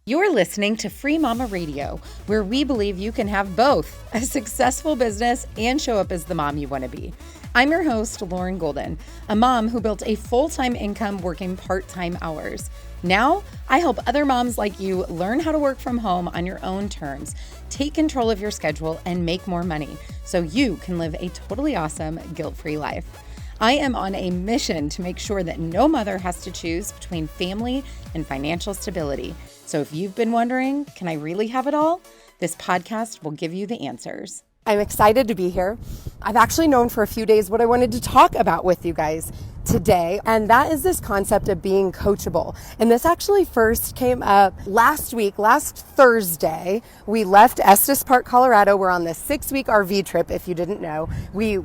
You're listening to Free Mama Radio, where we believe you can have both a successful business and show up as the mom you want to be. I'm your host, Lauren Golden, a mom who built a full-time income working part-time hours. Now, I help other moms like you learn how to work from home on your own terms, take control of your schedule, and make more money so you can live a totally awesome, guilt-free life. I am on a mission to make sure that no mother has to choose between family and financial stability. So if you've been wondering, can I really have it all? This podcast will give you the answers. I'm excited to be here. I've actually known for a few days what I wanted to talk about with you guys today, and that is this concept of being coachable. And this actually first came up last Thursday. We left Estes Park, Colorado. We're on this 6-week RV trip, if you didn't know. We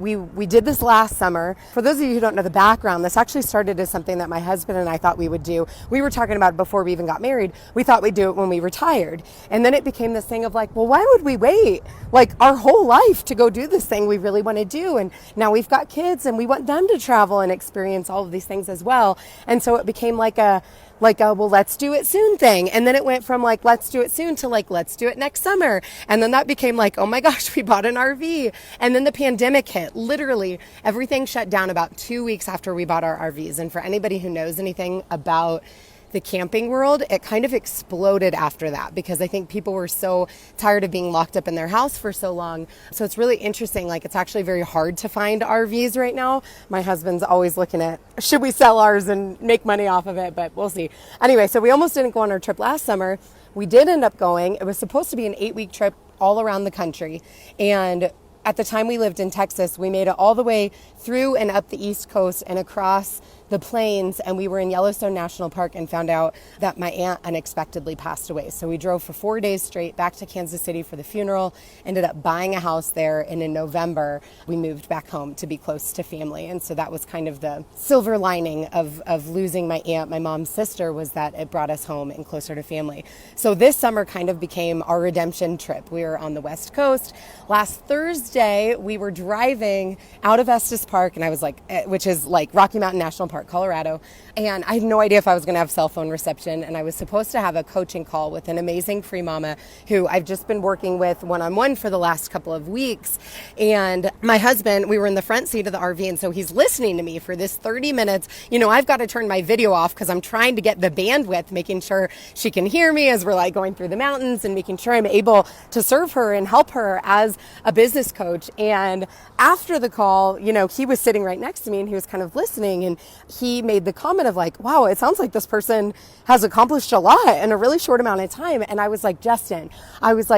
did this last summer. For those of you who don't know the background, this actually started as something that my husband and I thought we would do. We were talking about it before we even got married. We thought we'd do it when we retired. And then it became this thing of like, well, why would we wait like our whole life to go do this thing we really want to do? And now we've got kids and we want them to travel and experience all of these things as well. And so it became like a well, let's do it soon thing. And then it went from like, let's do it soon to like, let's do it next summer. And then that became like, oh my gosh, we bought an RV. And then the pandemic hit. Literally everything shut down about 2 weeks after we bought our RVs. And for anybody who knows anything about the camping world, it kind of exploded after that because I think people were so tired of being locked up in their house for so long. So it's really interesting. Like, it's actually very hard to find RVs right now. My husband's always looking at, should we sell ours and make money off of it? But we'll see. Anyway, so we almost didn't go on our trip last summer. We did end up going. It was supposed to be an 8-week trip all around the country. And at the time we lived in Texas, we made it all the way through and up the East Coast and across the plains, and we were in Yellowstone National Park and found out that my aunt unexpectedly passed away. So we drove for 4 days straight back to Kansas City for the funeral, ended up buying a house there, and in November we moved back home to be close to family. And so that was kind of the silver lining of losing my aunt, my mom's sister, was that it brought us home and closer to family. So this summer kind of became our redemption trip. We were on the West Coast. Last Thursday we were driving out of Estes Park, and I was like, which is like Rocky Mountain National Park, Colorado, and I had no idea if I was going to have cell phone reception, and I was supposed to have a coaching call with an amazing free mama who I've just been working with one-on-one for the last couple of weeks. And my husband, we were in the front seat of the RV, and so he's listening to me for this 30 minutes. You know, I've got to turn my video off because I'm trying to get the bandwidth, making sure she can hear me as we're like going through the mountains and making sure I'm able to serve her and help her as a business coach. And after the call, you know, he was sitting right next to me and he was kind of listening, and he made the comment of like, wow, it sounds like this person has accomplished a lot in a really short amount of time. And I was like, Justin,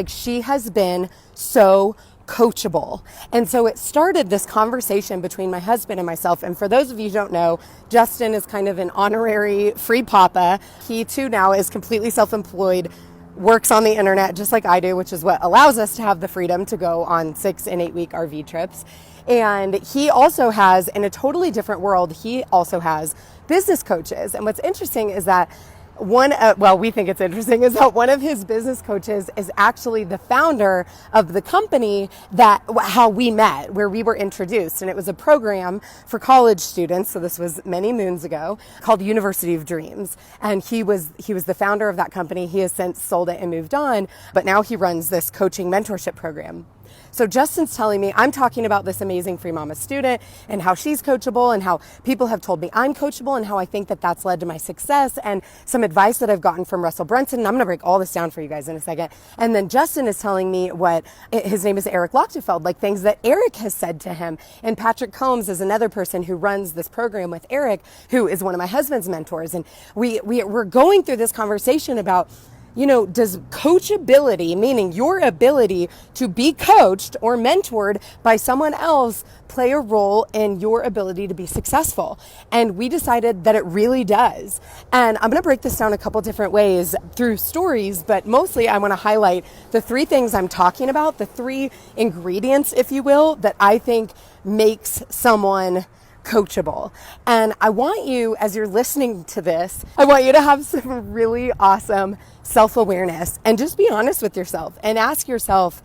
she has been so coachable. And so it started this conversation between my husband and myself. And for those of you who don't know, Justin is kind of an honorary free papa. He too now is completely self-employed, works on the internet just like I do, which is what allows us to have the freedom to go on 6 and 8 week RV trips. And he also has, in a totally different world, he also has business coaches. And what's interesting is that we think it's interesting is that one of his business coaches is actually the founder of the company how we met, where we were introduced. And it was a program for college students. So this was many moons ago, called University of Dreams. And he was the founder of that company. He has since sold it and moved on, but now he runs this coaching mentorship program. So Justin's telling me, I'm talking about this amazing Free Mama student and how she's coachable and how people have told me I'm coachable and how I think that that's led to my success and some advice that I've gotten from Russell Brunson. And I'm going to break all this down for you guys in a second. And then Justin is telling me his name is Eric Lochtefeld, like things that Eric has said to him. And Patrick Combs is another person who runs this program with Eric, who is one of my husband's mentors. And we're going through this conversation about, you know, does coachability, meaning your ability to be coached or mentored by someone else, play a role in your ability to be successful? And we decided that it really does. And I'm going to break this down a couple different ways through stories, but mostly I want to highlight the 3 things I'm talking about, the 3 ingredients, if you will, that I think makes someone coachable. And I want you, as you're listening to this, I want you to have some really awesome self-awareness and just be honest with yourself and ask yourself,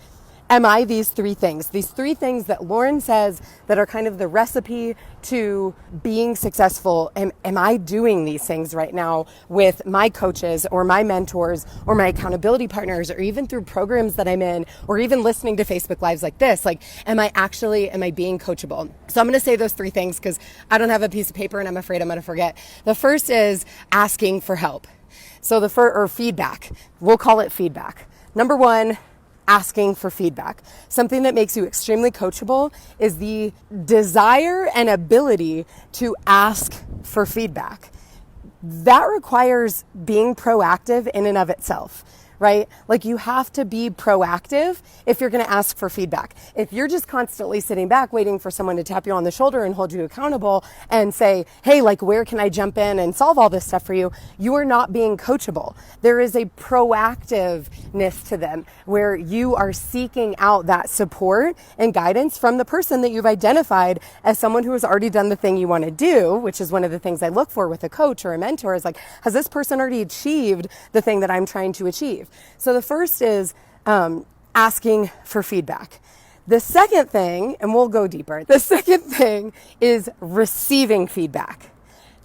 Am I these three things? These three things that Lauren says that are kind of the recipe to being successful. Am I doing these things right now with my coaches or my mentors or my accountability partners, or even through programs that I'm in, or even listening to Facebook Lives like this? Like, am I being coachable? So I'm going to say those three things because I don't have a piece of paper and I'm afraid I'm going to forget. The first is asking for help. So or feedback. We'll call it feedback. Number one, asking for feedback. Something that makes you extremely coachable is the desire and ability to ask for feedback. That requires being proactive in and of itself, right? Like, you have to be proactive if you're going to ask for feedback. If you're just constantly sitting back waiting for someone to tap you on the shoulder and hold you accountable and say, hey, like, where can I jump in and solve all this stuff for you? You are not being coachable. There is a proactiveness to them where you are seeking out that support and guidance from the person that you've identified as someone who has already done the thing you want to do, which is one of the things I look for with a coach or a mentor, is like, has this person already achieved the thing that I'm trying to achieve? So the first is asking for feedback. The second thing, and we'll go deeper, the second thing is receiving feedback.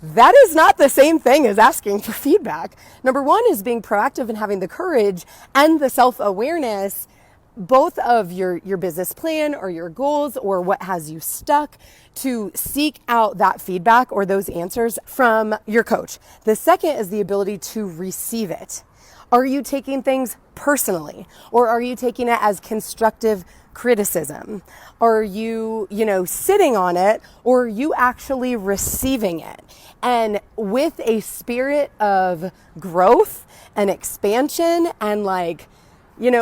That is not the same thing as asking for feedback. Number one is being proactive and having the courage and the self-awareness, both of your business plan or your goals or what has you stuck, to seek out that feedback or those answers from your coach. The second is the ability to receive it. Are you taking things personally, or are you taking it as constructive criticism? Are you, sitting on it, or are you actually receiving it? And with a spirit of growth and expansion and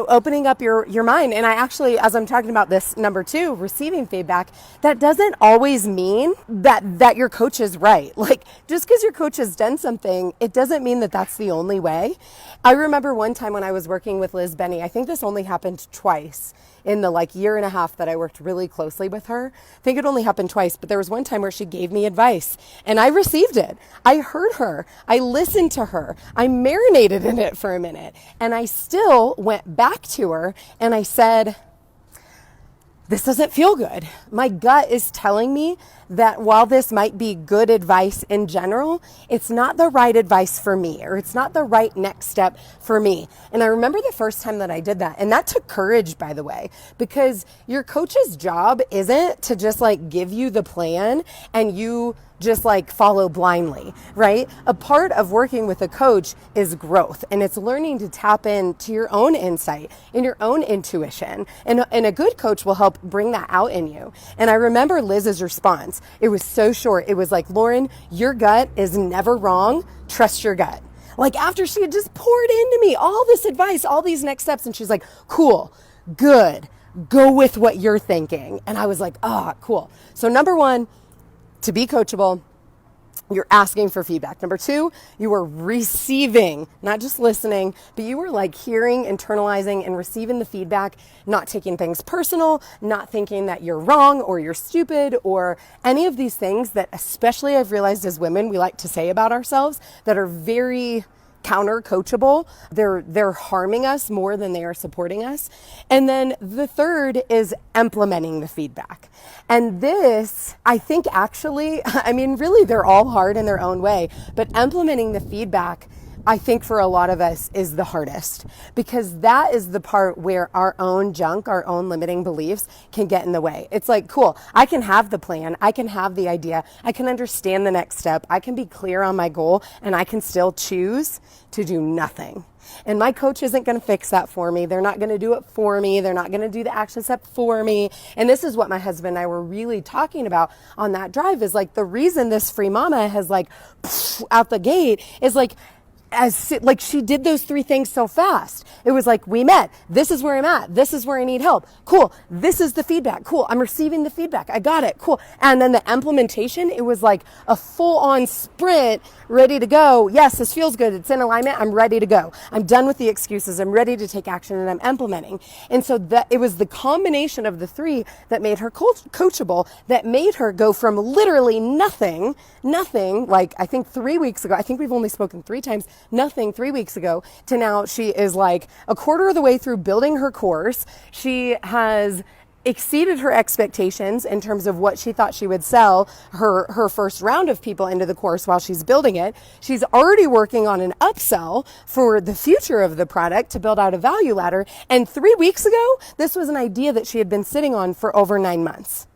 opening up your mind. And I actually, as I'm talking about this number two, receiving feedback, that doesn't always mean that your coach is right. Like, just because your coach has done something, it doesn't mean that that's the only way. I remember one time when I was working with Liz Benny, I think this only happened twice in the year and a half that I worked really closely with her. I think it only happened twice, but there was one time where she gave me advice and I received it. I heard her. I listened to her. I marinated in it for a minute, and I still went back to her and I said, this doesn't feel good. My gut is telling me that while this might be good advice in general, it's not the right advice for me, or it's not the right next step for me. And I remember the first time that I did that, and that took courage, by the way, because your coach's job isn't to just give you the plan and you just follow blindly, right? A part of working with a coach is growth, and it's learning to tap into your own insight and your own intuition. And a good coach will help bring that out in you. And I remember Liz's response. It was so short. It was like, Lauren, your gut is never wrong. Trust your gut. After she had just poured into me all this advice, all these next steps, and she's like, cool, good, go with what you're thinking. And I was like, cool. So number one, to be coachable, you're asking for feedback. Number two, you are receiving, not just listening, but you are hearing, internalizing, and receiving the feedback, not taking things personal, not thinking that you're wrong or you're stupid or any of these things that, especially I've realized as women, we like to say about ourselves that are very counter coachable. They're harming us more than they are supporting us. And then the third is implementing the feedback. And this, I think actually, really they're all hard in their own way, but implementing the feedback, I think for a lot of us is the hardest, because that is the part where our own junk, our own limiting beliefs can get in the way. It's cool, I can have the plan, I can have the idea, I can understand the next step, I can be clear on my goal, and I can still choose to do nothing. And my coach isn't going to fix that for me. They're not going to do it for me. They're not going to do the action step for me. And this is what my husband and I were really talking about on that drive, is the reason this Free Mama has out the gate is she did those three things so fast. It was we met. This is where I'm at. This is where I need help. Cool. This is the feedback. Cool. I'm receiving the feedback. I got it. Cool. And then the implementation, it was a full on sprint, ready to go. Yes, this feels good. It's in alignment. I'm ready to go. I'm done with the excuses. I'm ready to take action, and I'm implementing. And so that it was the combination of the three that made her coachable, that made her go from literally nothing, I think 3 weeks ago, I think we've only spoken 3 times, nothing 3 weeks ago to now she is like a quarter of the way through building her course. She has exceeded her expectations in terms of what she thought she would sell her first round of people into the course while she's building it. She's already working on an upsell for the future of the product to build out a value ladder. And 3 weeks ago, this was an idea that she had been sitting on for over 9 months.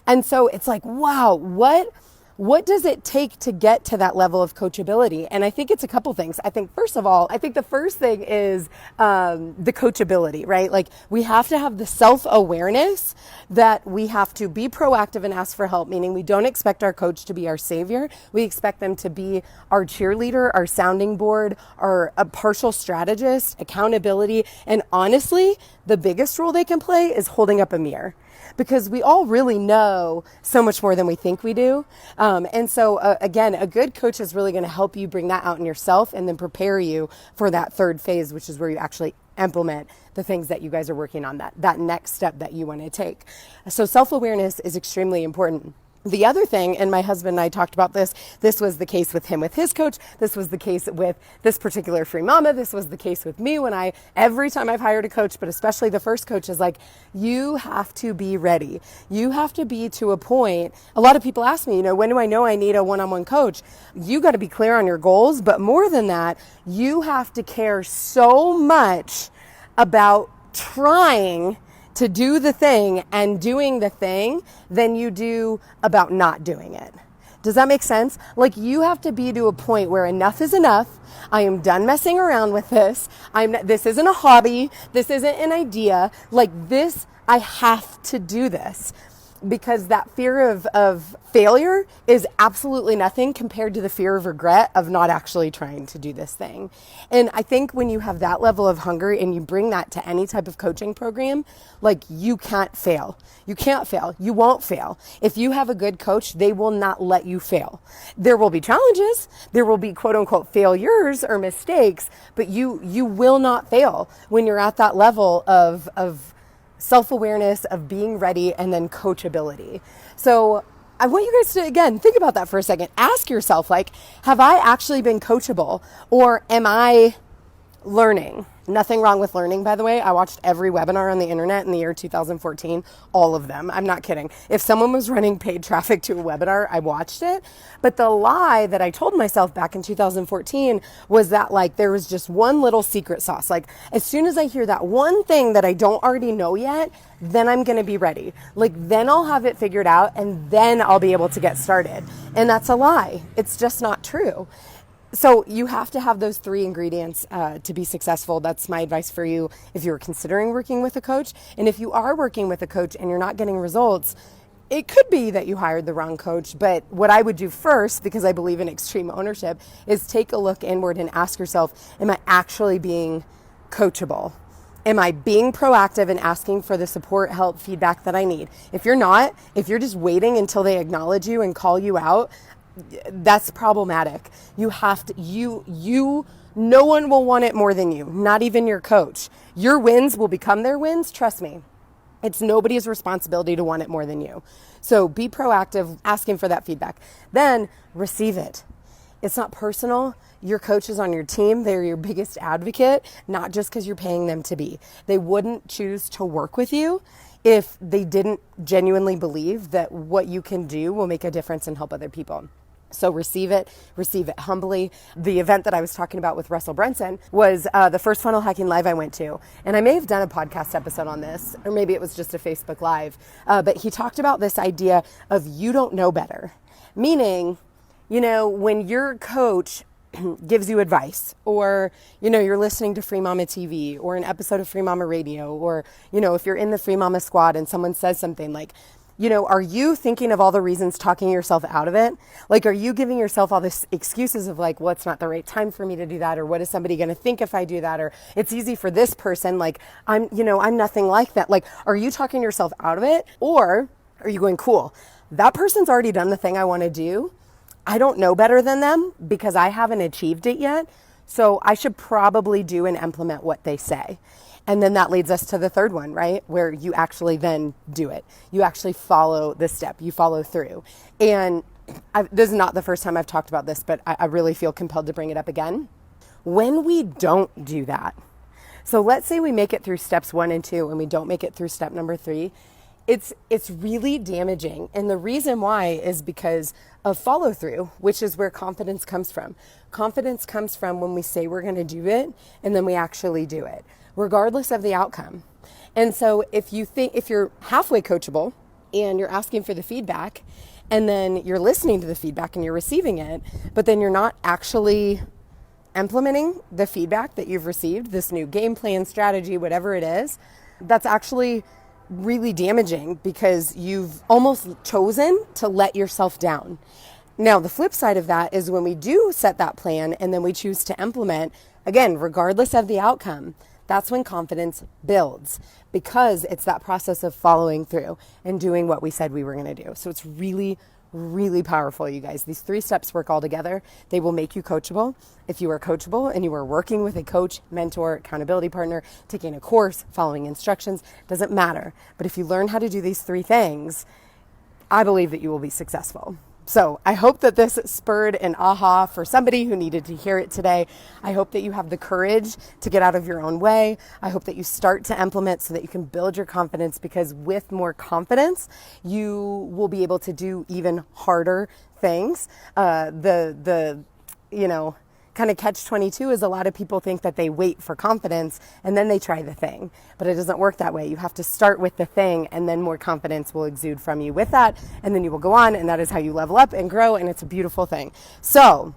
And so it's like, wow, what does it take to get to that level of coachability? And I think it's a couple things. I think, first of all, I think the first thing is the coachability, right? Like, we have to have the self-awareness that we have to be proactive and ask for help, meaning we don't expect our coach to be our savior. We expect them to be our cheerleader, our sounding board, a partial strategist, accountability. And honestly, the biggest role they can play is holding up a mirror, because we all really know so much more than we think we do. And so again, a good coach is really going to help you bring that out in yourself and then prepare you for that third phase, which is where you actually implement the things that you guys are working on, that next step that you want to take. So self-awareness is extremely important. The other thing, and my husband and I talked about this was the case with him with his coach. This was the case with this particular free mama. This was the case with me every time I've hired a coach, but especially the first coach, is like, you have to be ready. You have to be to a point. A lot of people ask me, when do I know I need a one-on-one coach? You got to be clear on your goals, but more than that, you have to care so much about trying to do the thing and doing the thing than you do about not doing it. Does that make sense? Like, you have to be to a point where enough is enough. I am done messing around with this. This isn't a hobby. This isn't an idea. Like this, I have to do this. Because that fear of failure is absolutely nothing compared to the fear of regret of not actually trying to do this thing. And I think when you have that level of hunger and you bring that to any type of coaching program, like, you can't fail. You can't fail. You won't fail. If you have a good coach, they will not let you fail. There will be challenges. There will be quote unquote failures or mistakes, but you will not fail when you're at that level of self-awareness, of being ready, and then coachability. So I want you guys to, again, think about that for a second. Ask yourself, like, have I actually been coachable, or am I learning? Nothing wrong with learning, by the way. I watched every webinar on the internet in the year 2014, all of them. I'm not kidding. If someone was running paid traffic to a webinar, I watched it. But the lie that I told myself back in 2014 was that, like, there was just one little secret sauce. Like, as soon as I hear that one thing that I don't already know yet, then I'm going to be ready. Like, then I'll have it figured out, and then I'll be able to get started. And that's a lie. It's just not true. So you have to have those three ingredients to be successful. That's my advice for you if you're considering working with a coach. And if you are working with a coach and you're not getting results, it could be that you hired the wrong coach. But what I would do first, because I believe in extreme ownership, is take a look inward and ask yourself, am I actually being coachable? Am I being proactive and asking for the support, help, feedback that I need? If you're not, if you're just waiting until they acknowledge you and call you out, that's problematic. You have to, no one will want it more than you, not even your coach. Your wins will become their wins. Trust me. It's nobody's responsibility to want it more than you. So be proactive, asking for that feedback. Then receive it. It's not personal. Your coach is on your team. They're your biggest advocate, not just because you're paying them to be. They wouldn't choose to work with you if they didn't genuinely believe that what you can do will make a difference and help other people. So receive it humbly. The event that I was talking about with Russell Brunson was the first funnel hacking live I went to. And I may have done a podcast episode on this, or maybe it was just a Facebook live. But he talked about this idea of you don't know better. Meaning, when your coach gives you advice, or, you're listening to FreeMamaTV or an episode of Free Mama Radio, or, if you're in the Free Mama squad and someone says something like, are you thinking of all the reasons, talking yourself out of it? Like, are you giving yourself all this excuses of like, well, it's not the right time for me to do that, or what is somebody going to think if I do that, or it's easy for this person, like I'm nothing like that. Like, are you talking yourself out of it, or are you going, cool, that person's already done the thing I want to do. I don't know better than them because I haven't achieved it yet. So I should probably do and implement what they say. And then that leads us to the third one, right? Where you actually then do it. You actually follow the step. You follow through. And this is not the first time I've talked about this, but I really feel compelled to bring it up again. When we don't do that, so let's say we make it through steps 1 and 2 and we don't make it through step number 3, it's really damaging. And the reason why is because of follow through, which is where confidence comes from. Confidence comes from when we say we're going to do it and then we actually do it, regardless of the outcome. And so if you're halfway coachable and you're asking for the feedback and then you're listening to the feedback and you're receiving it, but then you're not actually implementing the feedback that you've received, this new game plan, strategy, whatever it is, that's actually really damaging because you've almost chosen to let yourself down. Now, the flip side of that is when we do set that plan and then we choose to implement, again, regardless of the outcome, that's when confidence builds because it's that process of following through and doing what we said we were going to do. So it's really, really powerful, you guys. These 3 steps work all together. They will make you coachable. If you are coachable and you are working with a coach, mentor, accountability partner, taking a course, following instructions, doesn't matter. But if you learn how to do these 3 things, I believe that you will be successful. So I hope that this spurred an aha for somebody who needed to hear it today. I hope that you have the courage to get out of your own way. I hope that you start to implement so that you can build your confidence, because with more confidence, you will be able to do even harder things. Kind of catch-22 is a lot of people think that they wait for confidence and then they try the thing, but it doesn't work that way. You have to start with the thing and then more confidence will exude from you with that, and then you will go on, and that is how you level up and grow, and it's a beautiful thing. So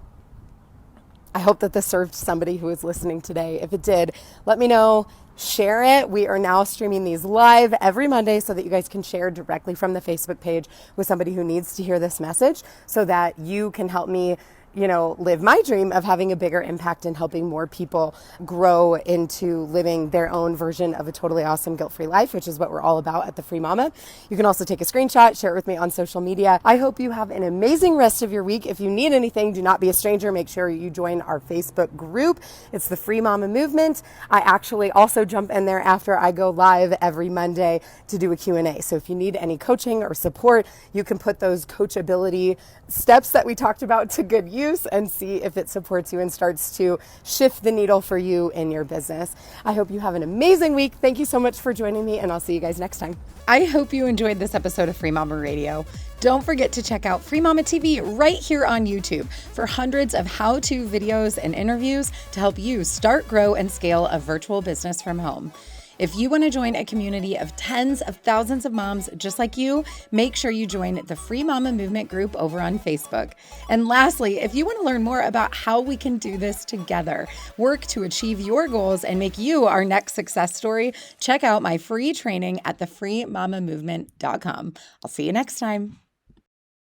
I hope that this served somebody who is listening today. If it did, let me know. Share it. We are now streaming these live every Monday so that you guys can share directly from the Facebook page with somebody who needs to hear this message so that you can help me live my dream of having a bigger impact and helping more people grow into living their own version of a totally awesome guilt-free life, which is what we're all about at the Free Mama. You can also take a screenshot, share it with me on social media. I hope you have an amazing rest of your week. If you need anything, do not be a stranger. Make sure you join our Facebook group. It's the Free Mama Movement. I actually also jump in there after I go live every Monday to do a Q&A. So if you need any coaching or support, you can put those coachability steps that we talked about to good use and see if it supports you and starts to shift the needle for you in your business. I hope you have an amazing week. Thank you so much for joining me, and I'll see you guys next time. I hope you enjoyed this episode of Free Mama Radio. Don't forget to check out FreeMamaTV right here on YouTube for hundreds of how-to videos and interviews to help you start, grow, and scale a virtual business from home. If you want to join a community of tens of thousands of moms just like you, make sure you join the Free Mama Movement group over on Facebook. And lastly, if you want to learn more about how we can do this together, work to achieve your goals, and make you our next success story, check out my free training at thefreemamamovement.com. I'll see you next time.